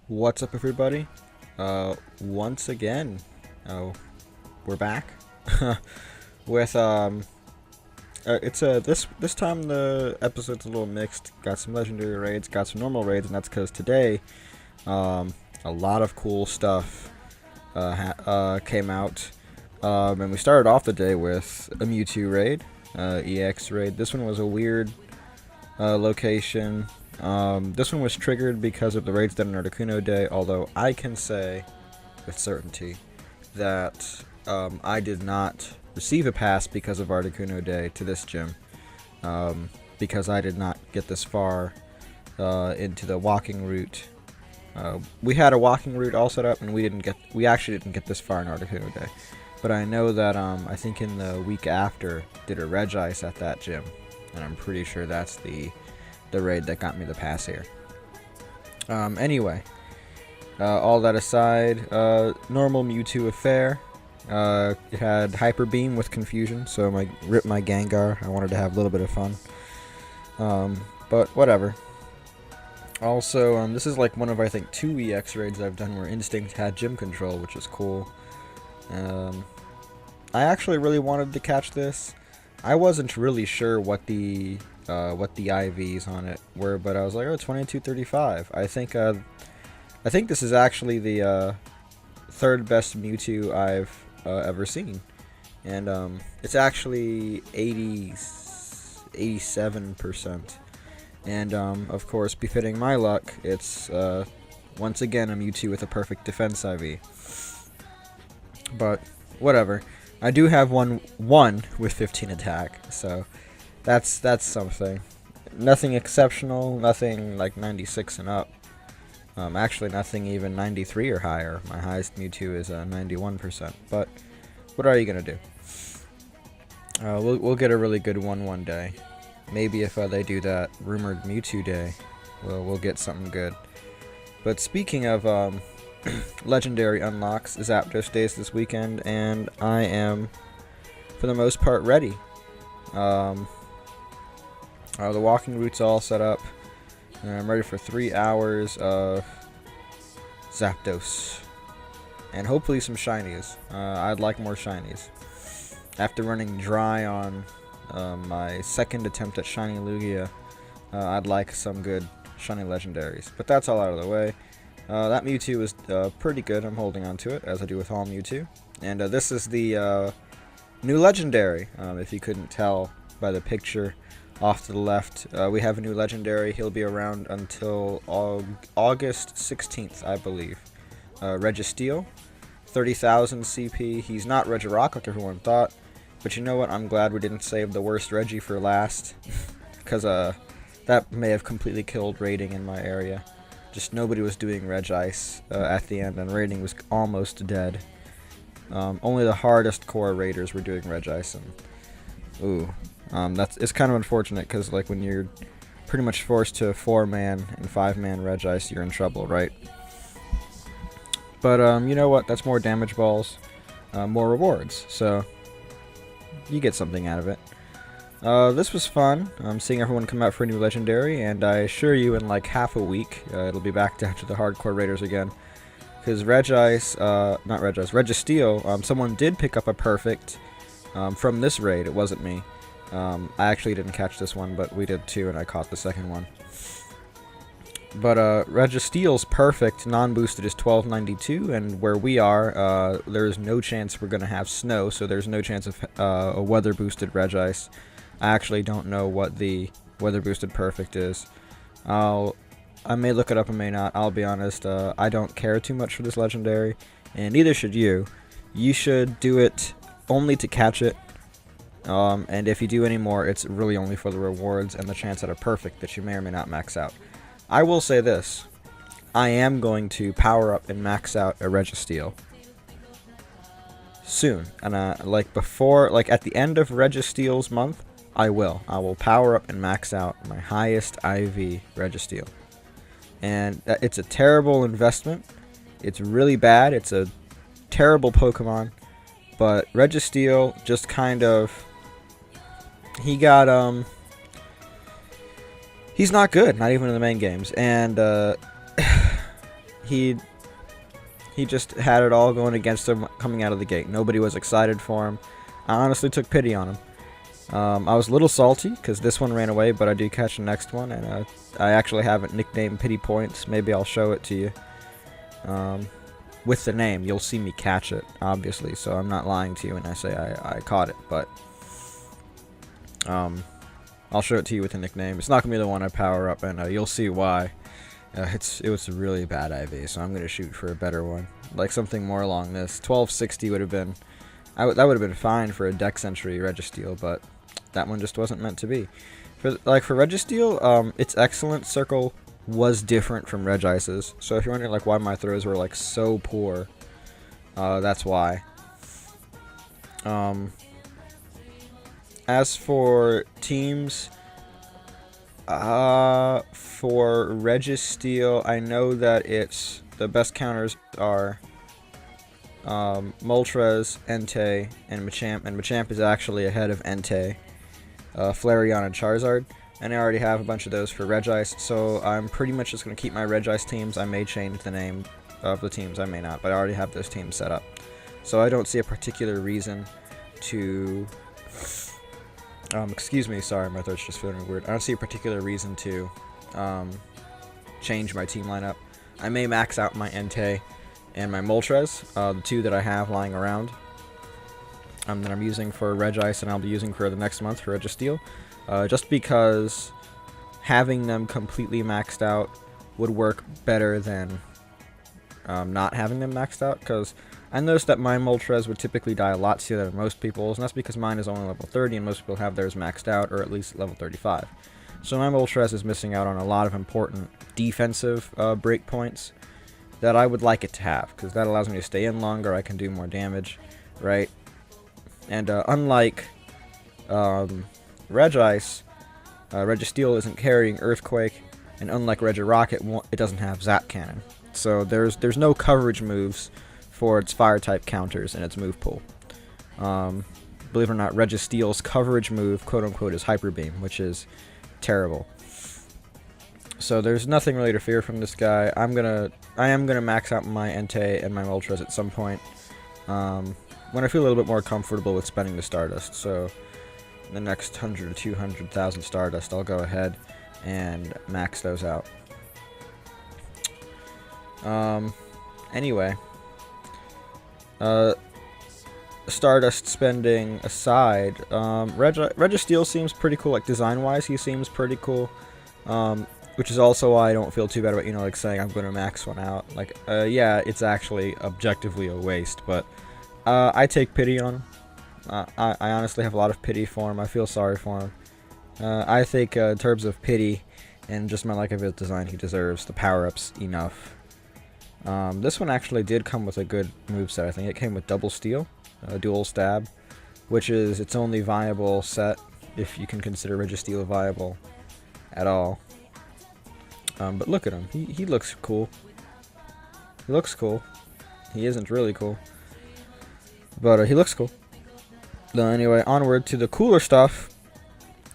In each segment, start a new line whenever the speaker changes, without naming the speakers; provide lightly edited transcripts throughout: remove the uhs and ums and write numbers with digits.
What's up, everybody? Once again, oh, we're back with it's this time the episode's a little mixed. Got some legendary raids, got some normal raids, and that's because today, a lot of cool stuff came out, and we started off the day with a Mewtwo raid, EX raid. This one was a weird location. This one was triggered because of the raids done on Articuno Day, although I can say with certainty that I did not receive a pass because of Articuno Day to this gym, because I did not get this far into the walking route. We had a walking route all set up, and we actually didn't get this far in Articuno Day. But I know that I think in the week after did a Regice at that gym, and I'm pretty sure that's the raid that got me the pass here. Anyway, all that aside, normal Mewtwo affair. It had Hyper Beam with Confusion, so ripped my Gengar. I wanted to have a little bit of fun. But whatever. Also, this is like one of, I think, 2 EX raids I've done where Instinct had gym control, which is cool. I actually really wanted to catch this. I wasn't really sure what the IVs on it were, but I was like, oh, 2235. I think this is actually the third best Mewtwo I've ever seen, and it's actually 87%. And of course, befitting my luck, it's once again a Mewtwo with a perfect defense IV. But whatever. I do have one with 15 attack, so that's something. Nothing exceptional, nothing like 96 and up. Actually, nothing even 93 or higher. My highest Mewtwo is 91%. But what are you gonna do? We'll get a really good one day. Maybe if they do that rumored Mewtwo day, we'll get something good. But speaking of legendary unlocks, Zapdos Days this weekend, and I am, for the most part, ready. The walking route's all set up, and I'm ready for 3 hours of Zapdos, and hopefully some shinies. I'd like more shinies. After running dry on my second attempt at shiny Lugia, I'd like some good shiny legendaries. But that's all out of the way. That Mewtwo is pretty good. I'm holding on to it, as I do with all Mewtwo. And this is the new legendary. If you couldn't tell by the picture off to the left, we have a new legendary. He'll be around until August 16th, I believe. Registeel, 30,000 CP. He's not Regirock like everyone thought. But you know what? I'm glad we didn't save the worst Reggie for last, because that may have completely killed raiding in my area. Just nobody was doing Regice at the end, and raiding was almost dead. Only the hardest core raiders were doing Regice, and it's kind of unfortunate, because like when you're pretty much forced to 4-man and 5-man Regice, you're in trouble, right? But you know what? That's more damage balls, more rewards, so you get something out of it. This was fun. Seeing everyone come out for a new legendary, and I assure you, in like half a week, it'll be back down to the hardcore raiders again. Because Registeel, someone did pick up a perfect from this raid. It wasn't me. I actually didn't catch this one, but we did too, and I caught the second one. But Registeel's perfect non-boosted is 1292, and where we are, there's no chance we're going to have snow, so there's no chance of a weather-boosted Regice. I actually don't know what the weather-boosted perfect is. I may look it up, I may not. I'll be honest, I don't care too much for this legendary, and neither should you. You should do it only to catch it, and if you do any more, it's really only for the rewards and the chance at a perfect that you may or may not max out. I will say this. I am going to power up and max out a Registeel soon, and at the end of Registeel's month, I will power up and max out my highest IV Registeel. And it's a terrible investment. It's really bad. It's a terrible Pokemon. But Registeel just kind of, he got he's not good, not even in the main games, and he just had it all going against him coming out of the gate. Nobody was excited for him. I honestly took pity on him. I was a little salty because this one ran away, but I do catch the next one, and I actually have it nicknamed Pity Points. Maybe I'll show it to you. With the name, you'll see me catch it, obviously, so I'm not lying to you when I say I caught it, but I'll show it to you with the nickname. It's not going to be the one I power up, and you'll see why. It was a really bad IV, so I'm going to shoot for a better one. Like something more along this. 1260 would have been... that would have been fine for a Dex Entry Registeel, but that one just wasn't meant to be. For Registeel, its Excellent Circle was different from Regice's. So if you're wondering like why my throws were like so poor, that's why. As for teams, for Registeel, I know that the best counters are Moltres, Entei, and Machamp, and Machamp is actually ahead of Entei, Flareon, and Charizard, and I already have a bunch of those for Regice, so I'm pretty much just going to keep my Regice teams. I may change the name of the teams, I may not, but I already have those teams set up. So I don't see a particular reason to... excuse me, sorry, my throat's just feeling weird. I don't see a particular reason to change my team lineup. I may max out my Entei and my Moltres, the two that I have lying around, that I'm using for Regice and I'll be using for the next month for Registeel, just because having them completely maxed out would work better than not having them maxed out, because I noticed that my Moltres would typically die a lot sooner than most people's, and that's because mine is only level 30 and most people have theirs maxed out, or at least level 35. So my Moltres is missing out on a lot of important defensive breakpoints that I would like it to have, because that allows me to stay in longer, I can do more damage, right? And unlike Regice, Registeel isn't carrying Earthquake, and unlike Regirock, it doesn't have Zap Cannon. So there's no coverage moves for its Fire-type counters in its move pool. Believe it or not, Registeel's coverage move, quote-unquote, is Hyper Beam, which is terrible. So there's nothing really to fear from this guy. I am gonna max out my Entei and my Moltres at some point, when I feel a little bit more comfortable with spending the Stardust. So the next 100 or 200,000 Stardust, I'll go ahead and max those out. Anyway, Stardust spending aside, Registeel seems pretty cool, like design-wise, he seems pretty cool, which is also why I don't feel too bad about, like saying I'm going to max one out. Like, yeah, it's actually objectively a waste, but I take pity on him. I honestly have a lot of pity for him. I feel sorry for him. I think in terms of pity and just my like of his design, he deserves the power-ups enough. This one actually did come with a good moveset, I think. It came with Double Steel, Dual Stab, which is its only viable set, if you can consider Registeel viable at all. But look at him. He looks cool. He looks cool. He isn't really cool, but he looks cool. Anyway, onward to the cooler stuff,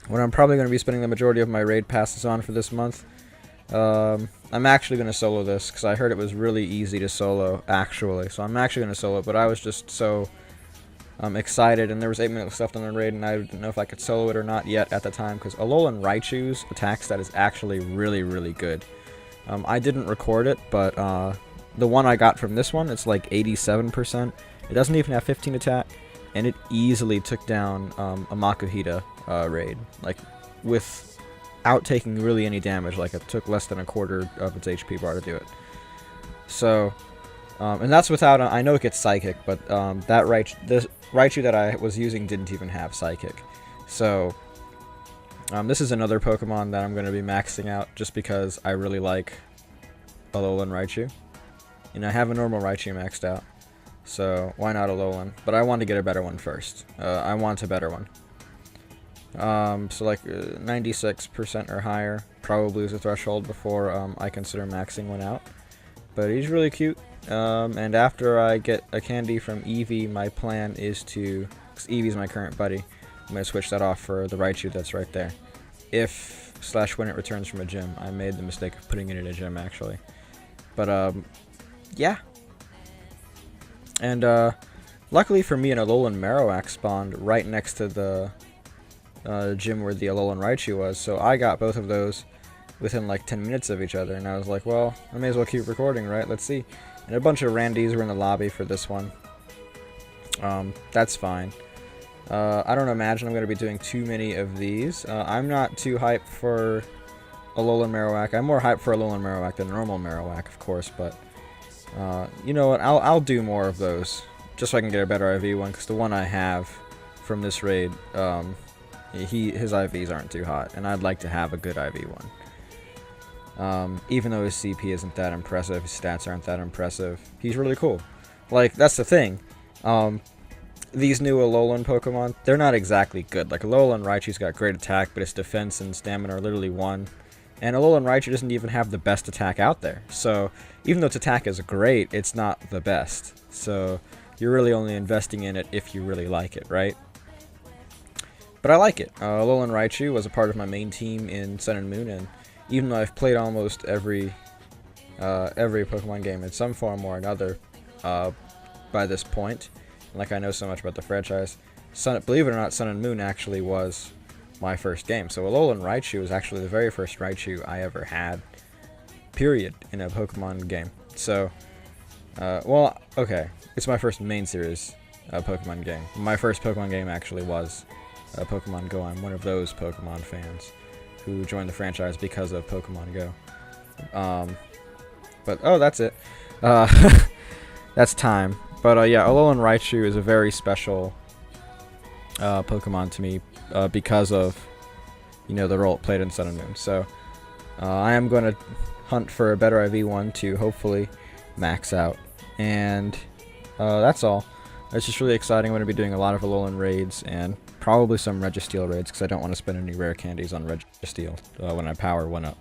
what I'm probably going to be spending the majority of my raid passes on for this month. I'm actually going to solo this, because I heard it was really easy to solo, actually. So I'm actually going to solo it, but I was just so excited, and there was 8 minutes left on the raid, and I didn't know if I could solo it or not yet at the time, because Alolan Raichu's attack stat is actually really, really good. I didn't record it, but the one I got from this one, it's like 87%. It doesn't even have 15 attack, and it easily took down a Makuhita raid, like, without taking really any damage. Like, it took less than a quarter of its HP bar to do it. So, and that's without, I know it gets Psychic, but this Raichu that I was using didn't even have Psychic. So, this is another Pokemon that I'm going to be maxing out, just because I really like Alolan Raichu. And I have a normal Raichu maxed out, so why not Alolan? But I want to get a better one first. I want a better one. So like 96% or higher probably is a threshold before I consider maxing one out. But he's really cute. And after I get a candy from Eevee, my plan is to, because Eevee's my current buddy, I'm going to switch that off for the Raichu that's right there. If/when it returns from a gym. I made the mistake of putting it in a gym, actually. But yeah. And luckily for me, an Alolan Marowak spawned right next to the gym where the Alolan Raichu was, so I got both of those within like 10 minutes of each other, and I was like, well, I may as well keep recording, right? Let's see. And a bunch of Randys were in the lobby for this one. That's fine. I don't imagine I'm going to be doing too many of these. I'm not too hyped for Alolan Marowak. I'm more hyped for Alolan Marowak than normal Marowak, of course, but you know what? I'll do more of those, just so I can get a better IV one, because the one I have from this raid, his IVs aren't too hot, and I'd like to have a good IV one. Even though his CP isn't that impressive, his stats aren't that impressive, he's really cool. Like, that's the thing. These new Alolan Pokemon, they're not exactly good. Like, Alolan Raichu's got great attack, but its defense and stamina are literally 1. And Alolan Raichu doesn't even have the best attack out there. So, even though its attack is great, it's not the best. So, you're really only investing in it if you really like it, right? But I like it. Alolan Raichu was a part of my main team in Sun and Moon, and even though I've played almost every Pokemon game in some form or another by this point, like I know so much about the franchise, believe it or not, Sun and Moon actually was my first game. So Alolan Raichu was actually the very first Raichu I ever had, period, in a Pokemon game. So, well, okay, it's my first main series Pokemon game. My first Pokemon game actually was Pokemon Go. I'm one of those Pokemon fans who joined the franchise because of Pokemon Go. But, oh, that's it. That's time. But, yeah, Alolan Raichu is a very special Pokemon to me because of, you know, the role it played in Sun and Moon. So, I am going to hunt for a better IV1 to hopefully max out. And that's all. It's just really exciting. I'm going to be doing a lot of Alolan Raids and probably some Registeel Raids, because I don't want to spend any rare candies on Registeel when I power one up.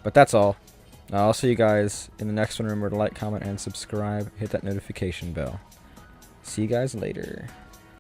But that's all. I'll see you guys in the next one. Remember to like, comment, and subscribe. Hit that notification bell. See you guys later.